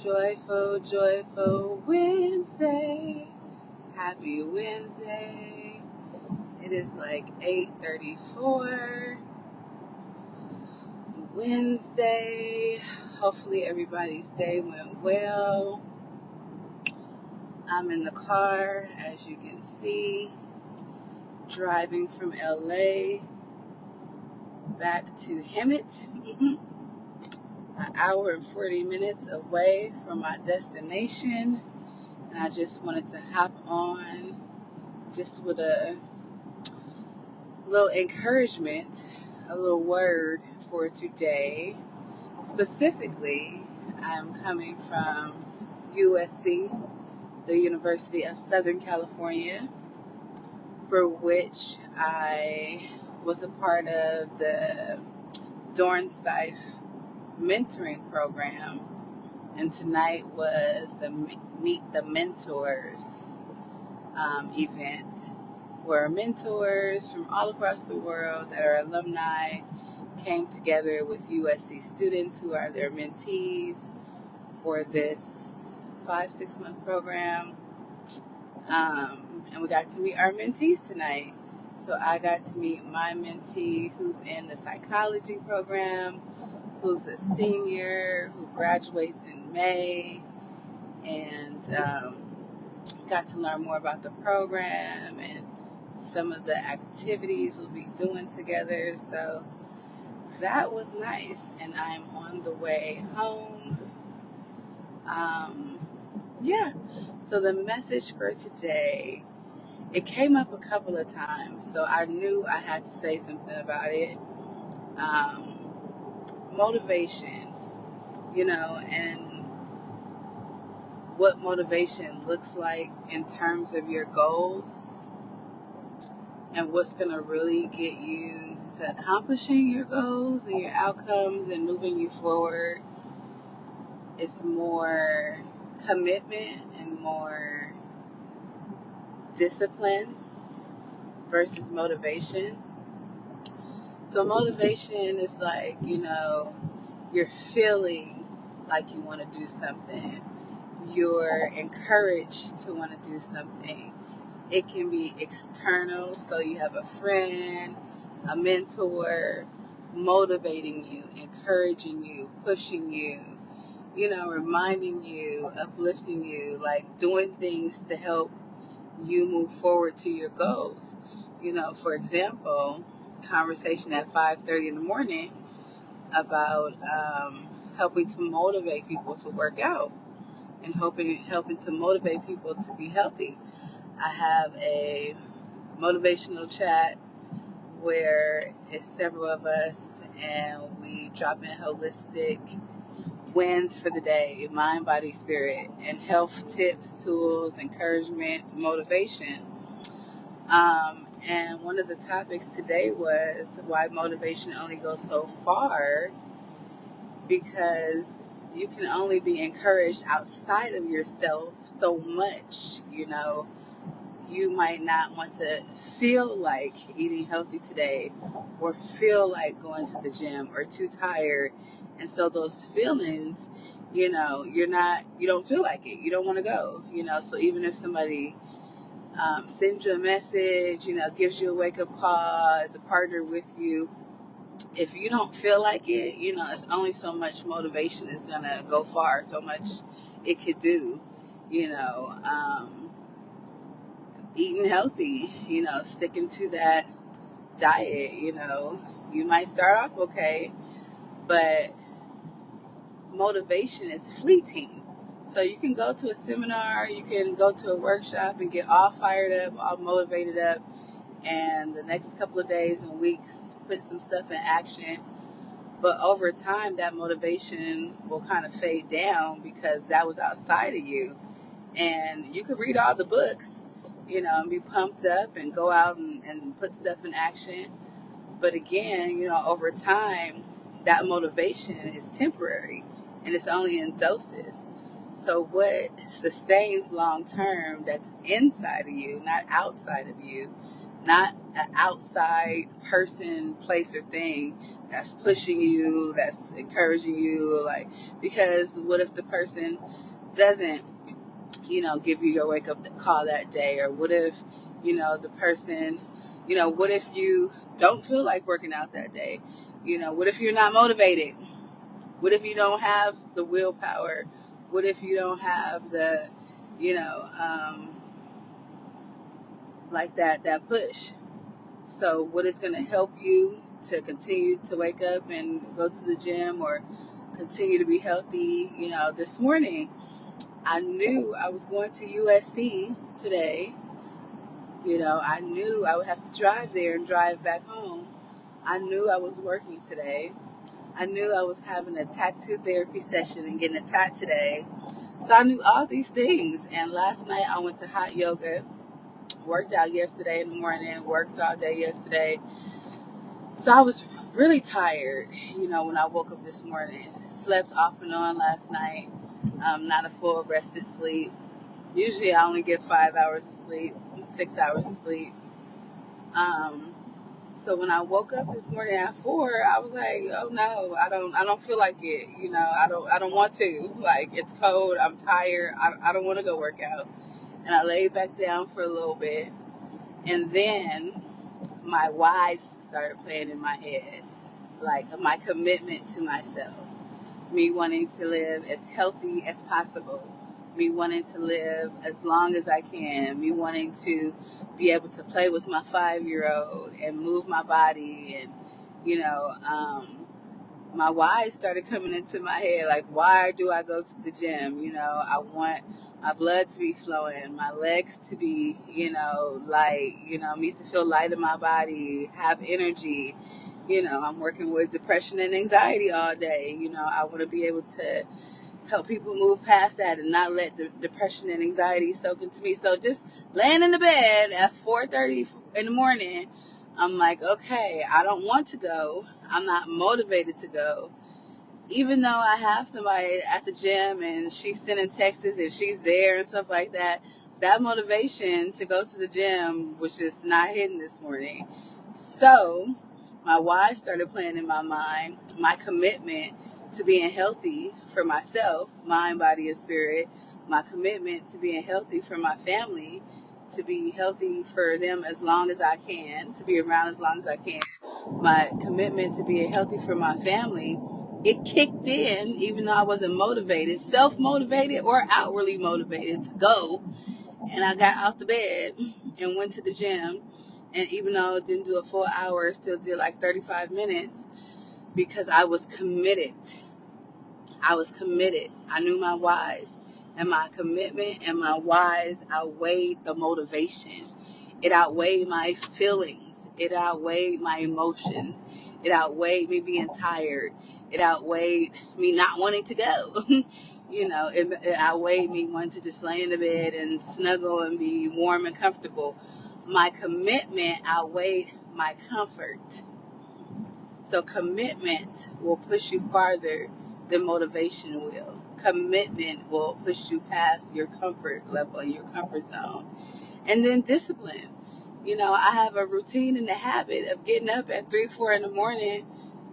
Joyful, joyful Wednesday. Happy Wednesday. It is like 8:34 Wednesday. Hopefully everybody's day went well. I'm in the car, as you can see, driving from LA back to Hemet. An hour and 40 minutes away from my destination. And I just wanted to hop on just with a little encouragement, a little word for today. Specifically, I'm coming from USC, the University of Southern California, for which I was a part of the Dornsife mentoring program. And tonight was the Meet the Mentors event, where mentors from all across the world that are alumni came together with USC students who are their mentees for this 5-6 month program. And we got to meet our mentees tonight. So I got to meet my mentee who's in the psychology program, who's a senior, who graduates in May, and got to learn more about the program and some of the activities we'll be doing together. So that was nice, and I'm on the way home. Yeah, so the message for today, it came up a couple of times, so I knew I had to say something about it. Motivation, and what motivation looks like in terms of your goals and what's going to really get you to accomplishing your goals and your outcomes and moving you forward. It's more commitment and more discipline versus motivation. So motivation is like, you're feeling like you want to do something. You're encouraged to want to do something. It can be external, so you have a friend, a mentor, motivating you, encouraging you, pushing you, reminding you, uplifting you, like doing things to help you move forward to your goals. For example, conversation at 5:30 in the morning about helping to motivate people to work out and helping to motivate people to be healthy. I have a motivational chat where it's several of us and we drop in holistic wins for the day, mind, body, spirit, and health tips, tools, encouragement, motivation. And one of the topics today was why motivation only goes so far, because you can only be encouraged outside of yourself so much. You might not want to feel like eating healthy today or feel like going to the gym or too tired. And so those feelings, you don't feel like it. You don't want to go, so even if somebody sends you a message, gives you a wake up call, is a partner with you, if you don't feel like it, it's only so much motivation is going to go far, so much it could do, eating healthy, sticking to that diet, you might start off okay, but motivation is fleeting. So you can go to a seminar, you can go to a workshop and get all fired up, all motivated up, and the next couple of days and weeks put some stuff in action. But over time, that motivation will kind of fade down because that was outside of you. And you could read all the books, and be pumped up and go out and put stuff in action. But again, over time, that motivation is temporary and it's only in doses. So what sustains long term, that's inside of you, not outside of you, not an outside person, place, or thing that's pushing you, that's encouraging you. Like, because what if the person doesn't, give you your wake up call that day? Or what if, the person, what if you don't feel like working out that day? What if you're not motivated? What if you don't have the willpower? What if you don't have the, like that push? So what is going to help you to continue to wake up and go to the gym or continue to be healthy? This morning I knew I was going to USC today. I knew I would have to drive there and drive back home. I knew I was working today. I knew I was having a tattoo therapy session and getting a tat today. So I knew all these things. And last night I went to hot yoga, worked out yesterday in the morning, worked all day yesterday. So I was really tired, when I woke up this morning. Slept off and on last night, not a full rested sleep. Usually I only get 5 hours of sleep, 6 hours of sleep. So when I woke up this morning at 4, I was like, oh no, I don't feel like it. I don't want to. Like, it's cold. I'm tired. I don't want to go work out. And I laid back down for a little bit. And then my whys started playing in my head, like my commitment to myself, me wanting to live as healthy as possible, me wanting to live as long as I can, me wanting to be able to play with my 5-year-old and move my body. And, my why started coming into my head, like, why do I go to the gym? I want my blood to be flowing, my legs to be, light, me to feel light in my body, have energy. I'm working with depression and anxiety all day. I want to be able to help people move past that and not let the depression and anxiety soak into me. So just laying in the bed at 4:30 in the morning, I'm like, okay, I don't want to go. I'm not motivated to go. Even though I have somebody at the gym and she's sending texts and she's there and stuff like that, that motivation to go to the gym was just not hitting this morning. So my why started playing in my mind, my commitment to being healthy for myself, mind, body, and spirit, my commitment to being healthy for my family, to be healthy for them as long as I can, to be around as long as I can, my commitment to being healthy for my family. It kicked in, even though I wasn't motivated, self-motivated or outwardly motivated to go. And I got out the bed and went to the gym. And even though it didn't do a full hour, it still did like 35 minutes because I was committed. I was committed. I knew my whys. And my commitment and my whys outweighed the motivation. It outweighed my feelings. It outweighed my emotions. It outweighed me being tired. It outweighed me not wanting to go. It outweighed me wanting to just lay in the bed and snuggle and be warm and comfortable. My commitment outweighed my comfort. So commitment will push you farther than motivation will. Commitment will push you past your comfort level and your comfort zone. And then discipline. I have a routine and a habit of getting up at 3, 4 in the morning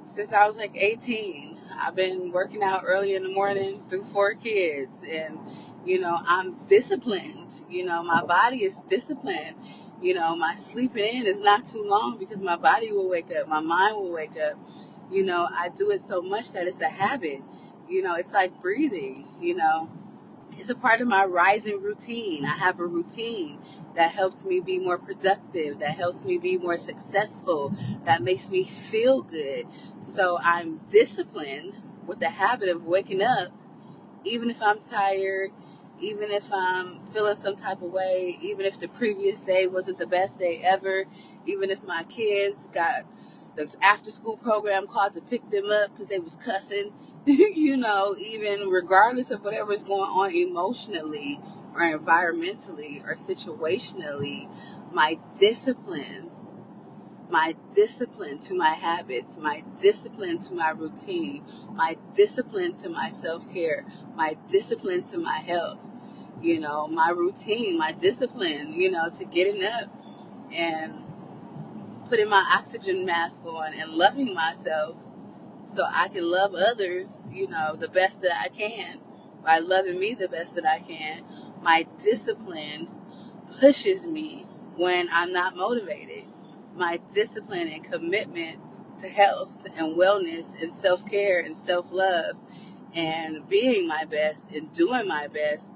since I was like 18. I've been working out early in the morning through 4 kids. And, I'm disciplined. My body is disciplined. My sleeping in is not too long because my body will wake up. My mind will wake up. I do it so much that it's a habit. It's like breathing. It's a part of my rising routine. I have a routine that helps me be more productive, that helps me be more successful, that makes me feel good. So I'm disciplined with the habit of waking up, even if I'm tired, even if I'm feeling some type of way, even if the previous day wasn't the best day ever, even if my kids got the after school program called to pick them up because they was cussing, even regardless of whatever's going on emotionally or environmentally or situationally, my discipline to my habits, my discipline to my routine, my discipline to my self-care, my discipline to my health, my routine, my discipline, to getting up and putting my oxygen mask on and loving myself so I can love others, the best that I can, by loving me the best that I can. My discipline pushes me when I'm not motivated. My discipline and commitment to health and wellness and self-care and self-love and being my best and doing my best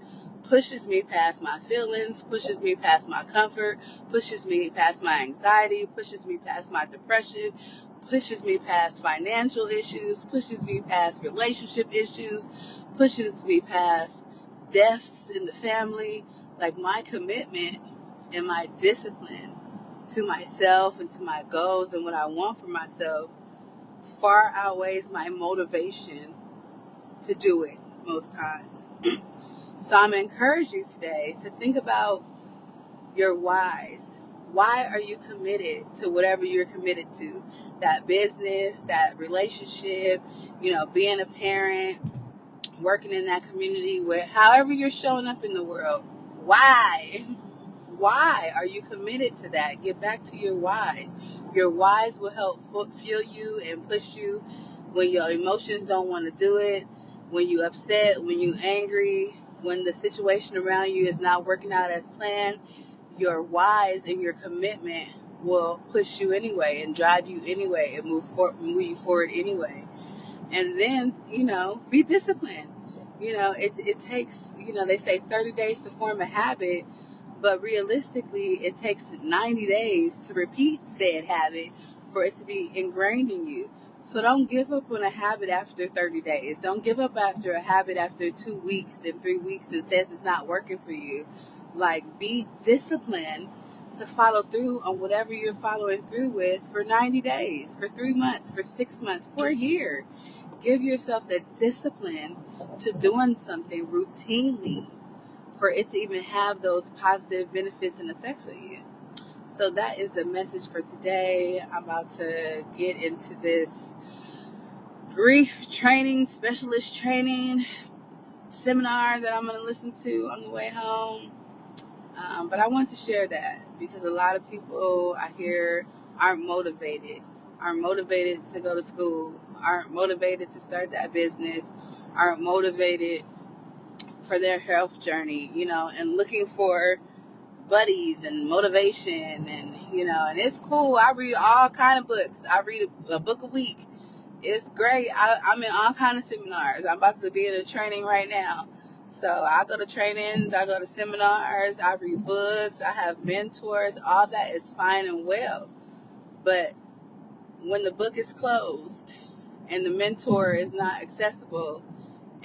pushes me past my feelings, pushes me past my comfort, pushes me past my anxiety, pushes me past my depression, pushes me past financial issues, pushes me past relationship issues, pushes me past deaths in the family. Like, my commitment and my discipline to myself and to my goals and what I want for myself far outweighs my motivation to do it most times. So I'm going to encourage you today to think about your whys. Why are you committed to whatever you're committed to? That business, that relationship, being a parent, working in that community, however you're showing up in the world. Why? Why are you committed to that? Get back to your whys. Your whys will help fuel you and push you when your emotions don't want to do it, when you're upset, when you're angry, when the situation around you is not working out as planned. Your whys and your commitment will push you anyway and drive you anyway and move you forward anyway. And then, be disciplined. It takes, they say 30 days to form a habit, but realistically, it takes 90 days to repeat said habit for it to be ingrained in you. So don't give up on a habit after 30 days. Don't give up after a habit after 2 weeks and 3 weeks and says it's not working for you. Like, be disciplined to follow through on whatever you're following through with for 90 days, for 3 months, for 6 months, for a year. Give yourself the discipline to doing something routinely for it to even have those positive benefits and effects on you. So that is the message for today. I'm about to get into this grief training, specialist training seminar that I'm going to listen to on the way home. But I want to share that because a lot of people I hear aren't motivated to go to school, aren't motivated to start that business, aren't motivated for their health journey, and looking for buddies and motivation and it's cool. I read all kind of books. I read a book a week. It's great. I'm in all kind of seminars. I'm about to be in a training right now. So I go to trainings, I go to seminars, I read books, I have mentors. All that is fine and well. But when the book is closed and the mentor is not accessible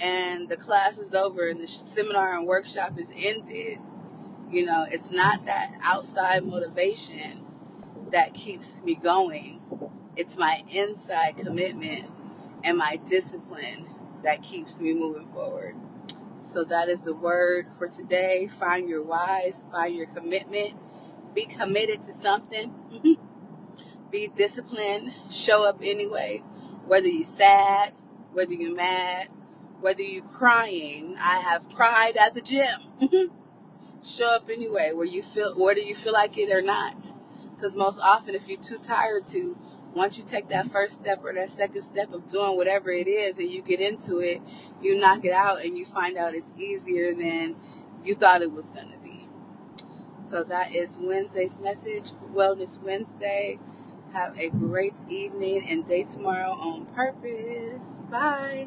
and the class is over and the seminar and workshop is ended, it's not that outside motivation that keeps me going. It's my inside commitment and my discipline that keeps me moving forward. So that is the word for today. Find your whys, find your commitment, be committed to something, be disciplined, show up anyway, whether you're sad, whether you're mad, whether you're crying. I have cried at the gym. Show up anyway, whether you feel like it or not. Because most often, if you're too tired to, once you take that first step or that second step of doing whatever it is and you get into it, you knock it out and you find out it's easier than you thought it was going to be. So that is Wednesday's message, Wellness Wednesday. Have a great evening and day tomorrow on purpose. Bye.